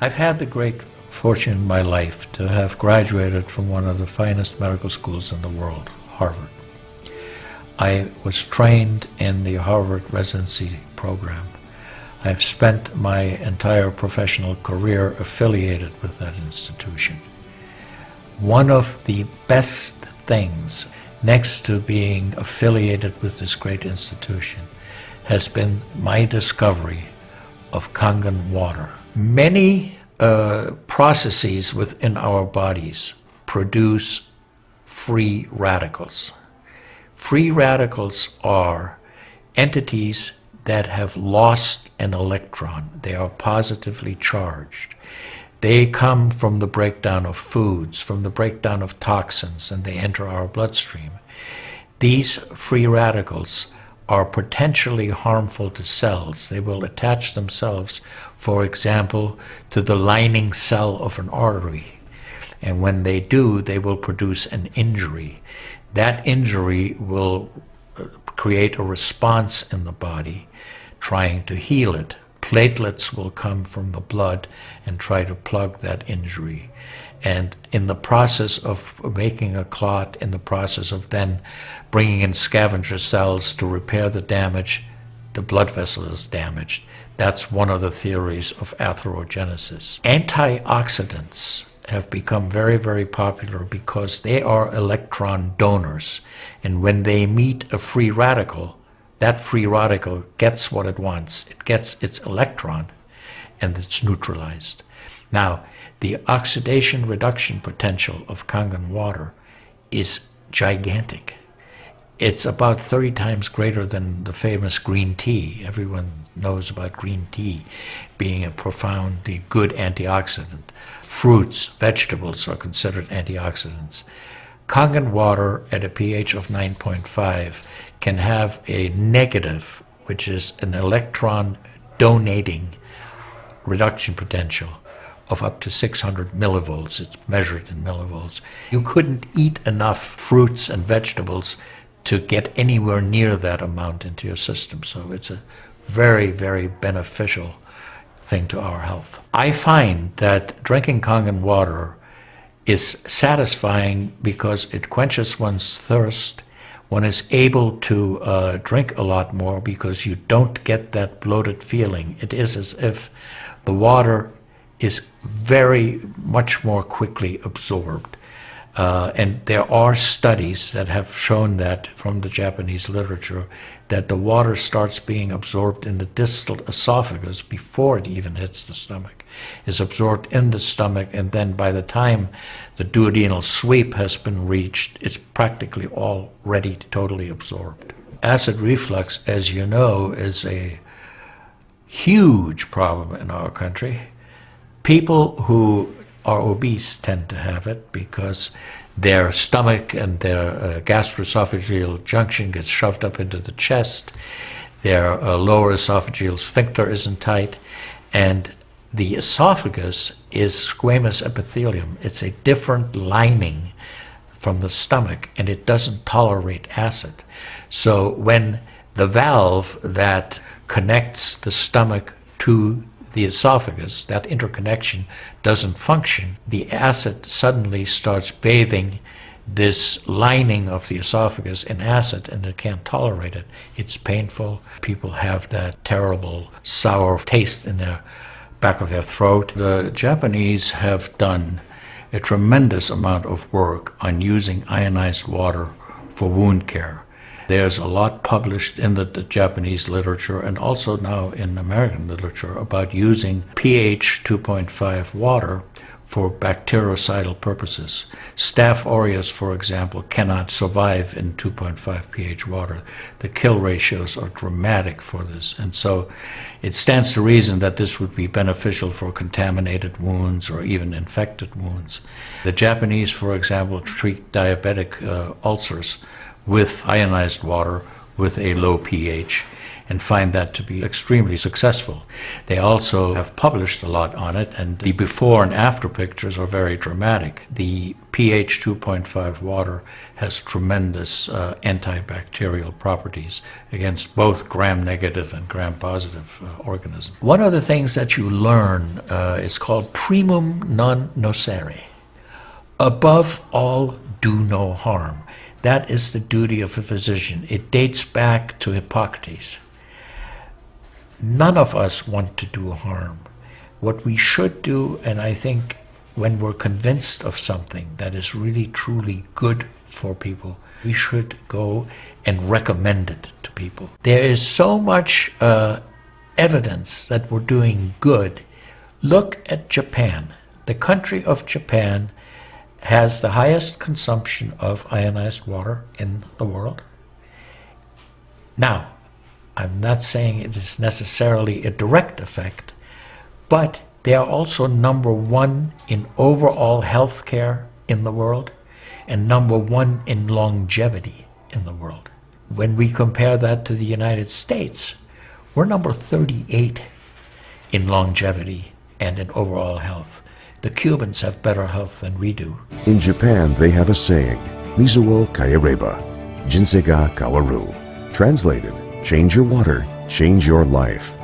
I've had the great fortune in my life to have graduated from one of the finest medical schools in the world, Harvard. I was trained in the Harvard residency program. I've spent my entire professional career affiliated with that institution. One of the best things, next to being affiliated with this great institution, has been my discovery of Kangen water. Many processes within our bodies produce free radicals. Free radicals are entities that have lost an electron. They are positively charged. They come from the breakdown of foods, from the breakdown of toxins, and they enter our bloodstream. These free radicals are potentially harmful to cells. They will attach themselves, for example, to the lining cell of an artery. And when they do, they will produce an injury. That injury will create a response in the body trying to heal it. Platelets will come from the blood and try to plug that injury. And in the process of making a clot, in the process of then bringing in scavenger cells to repair the damage, the blood vessel is damaged. That's one of the theories of atherogenesis. Antioxidants have become very, very popular because they are electron donors. And when they meet a free radical, that free radical gets what it wants. It gets its electron, and it's neutralized. Now, the oxidation reduction potential of Kangen water is gigantic. It's about 30 times greater than the famous green tea. Everyone knows about green tea being a profoundly good antioxidant. Fruits, vegetables are considered antioxidants. Kangen water at a pH of 9.5 can have a negative, which is an electron donating reduction potential of up to 600 millivolts. It's measured in millivolts. You couldn't eat enough fruits and vegetables to get anywhere near that amount into your system. So it's a very, very beneficial thing to our health. I find that drinking Kangen water is satisfying because it quenches one's thirst. One is able to drink a lot more because you don't get that bloated feeling. It is as if the water is very much more quickly absorbed. And there are studies that have shown that from the Japanese literature that the water starts being absorbed in the distal esophagus before it even hits the stomach. It's absorbed in the stomach, and then by the time the duodenal sweep has been reached, it's practically already totally absorbed. Acid reflux, as you know, is a huge problem in our country. People who are obese tend to have it because their stomach and their gastroesophageal junction gets shoved up into the chest. Their lower esophageal sphincter isn't tight, and the esophagus is squamous epithelium. It's a different lining from the stomach, and it doesn't tolerate acid. So when the valve that connects the stomach to the esophagus, that interconnection doesn't function, the acid suddenly starts bathing this lining of the esophagus in acid, and it can't tolerate it. It's painful. People have that terrible sour taste in their back of their throat. The Japanese have done a tremendous amount of work on using ionized water for wound care. There's a lot published in the Japanese literature and also now in American literature about using pH 2.5 water for bactericidal purposes. Staph aureus, for example, cannot survive in 2.5 pH water. The kill ratios are dramatic for this, and so it stands to reason that this would be beneficial for contaminated wounds or even infected wounds. The Japanese, for example, treat diabetic ulcers with ionized water with a low pH and find that to be extremely successful. They also have published a lot on it, and the before and after pictures are very dramatic. The pH 2.5 water has tremendous antibacterial properties against both gram-negative and gram-positive organisms. One of the things that you learn is called primum non nocere. Above all, do no harm. That is the duty of a physician. It dates back to Hippocrates. None of us want to do harm. What we should do, and I think when we're convinced of something that is really truly good for people, we should go and recommend it to people. There is so much evidence that we're doing good. Look at Japan. The country of Japan has the highest consumption of ionized water in the world. Now, I'm not saying it is necessarily a direct effect, but they are also number one in overall health care in the world and number one in longevity in the world. When we compare that to the United States, we're number 38 in longevity and in overall health. The Cubans have better health than we do. In Japan, they have a saying, Mizuo kayareba, jinsei ga kawaru. Translated, change your water, change your life.